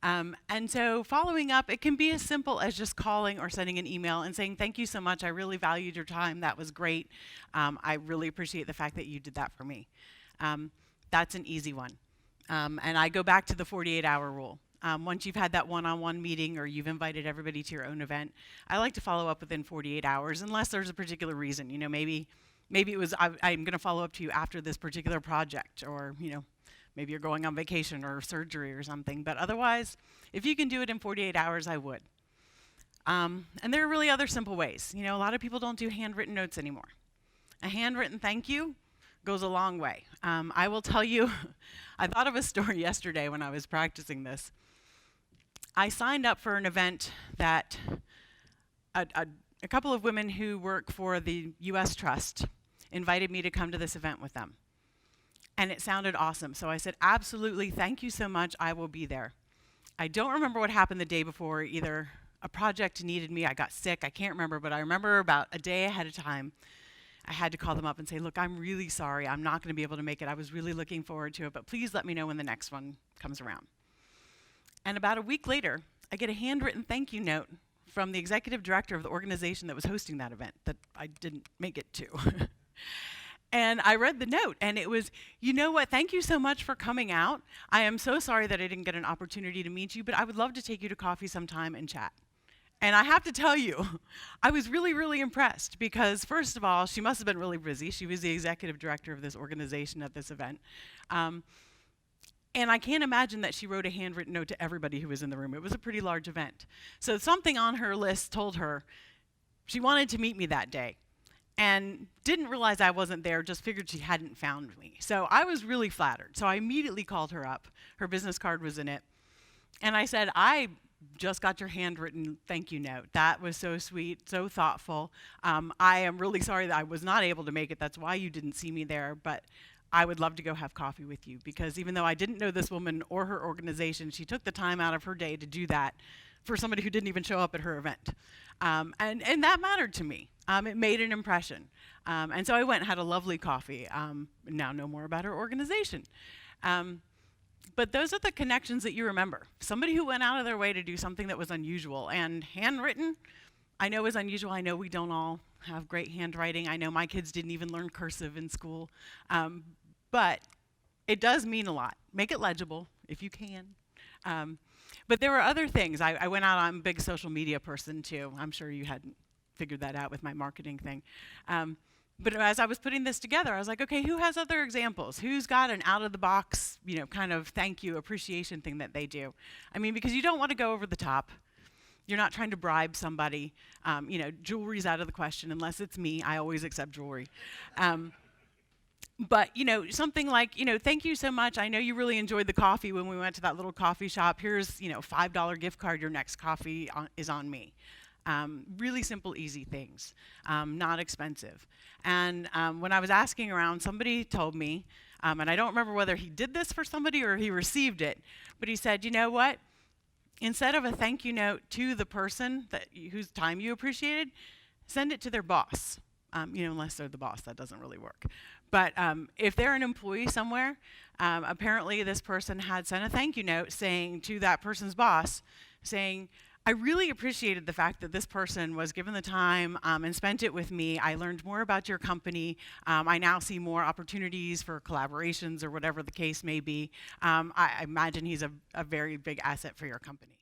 And so following up, it can be as simple as just calling or sending an email and saying, thank you so much. I really valued your time. That was great. I really appreciate the fact that you did that for me. That's an easy one. And I go back to the 48-hour rule. Once you've had that one-on-one meeting or you've invited everybody to your own event, I like to follow up within 48 hours unless there's a particular reason. You know, maybe it was I'm going to follow up to you after this particular project, or maybe you're going on vacation or surgery or something. But otherwise, if you can do it in 48 hours, I would. And there are really other simple ways. A lot of people don't do handwritten notes anymore. A handwritten thank you goes a long way. I will tell you, I thought of a story yesterday when I was practicing this. I signed up for an event that a couple of women who work for the U.S. Trust invited me to come to this event with them. And it sounded awesome. So I said, absolutely, thank you so much, I will be there. I don't remember what happened the day before. Either a project needed me, I got sick, I can't remember, but I remember about a day ahead of time, I had to call them up and say, look, I'm really sorry, I'm not going to be able to make it. I was really looking forward to it, but please let me know when the next one comes around. And about a week later, I get a handwritten thank you note from the executive director of the organization that was hosting that event that I didn't make it to. And I read the note, and it was, you know what, thank you so much for coming out. I am so sorry that I didn't get an opportunity to meet you, but I would love to take you to coffee sometime and chat. And I have to tell you, I was really, really impressed because, first of all, she must have been really busy. She was the executive director of this organization at this event. And I can't imagine that she wrote a handwritten note to everybody who was in the room. It was a pretty large event. So something on her list told her she wanted to meet me that day and didn't realize I wasn't there, just figured she hadn't found me. So I was really flattered. So I immediately called her up. Her business card was in it. And I said, I just got your handwritten thank you note. That was so sweet, so thoughtful. I am really sorry that I was not able to make it. That's why you didn't see me there. But I would love to go have coffee with you, because even though I didn't know this woman or her organization, she took the time out of her day to do that for somebody who didn't even show up at her event. And that mattered to me. It made an impression. And so I went and had a lovely coffee. Now know more about her organization. But those are the connections that you remember. Somebody who went out of their way to do something that was unusual. And handwritten, I know is unusual. I know we don't all have great handwriting. I know my kids didn't even learn cursive in school. But it does mean a lot. Make it legible if you can. But there were other things. I went out, I'm a big social media person too. I'm sure you hadn't figured that out with my marketing thing. But as I was putting this together, I was like, okay, who has other examples? Who's got an out-of-the-box, kind of thank you, appreciation thing that they do? I mean, because you don't want to go over the top. You're not trying to bribe somebody. Jewelry's out of the question unless it's me. I always accept jewelry. But, something like, thank you so much. I know you really enjoyed the coffee when we went to that little coffee shop. Here's, $5 gift card. Your next coffee is on me. Really simple, easy things, not expensive. And when I was asking around, somebody told me, and I don't remember whether he did this for somebody or he received it, but he said, you know what? Instead of a thank you note to the person whose time you appreciated, send it to their boss. Unless they're the boss, that doesn't really work. But if they're an employee somewhere, apparently this person had sent a thank you note saying to that person's boss, saying, I really appreciated the fact that this person was given the time and spent it with me. I learned more about your company. I now see more opportunities for collaborations or whatever the case may be. I imagine he's a very big asset for your company.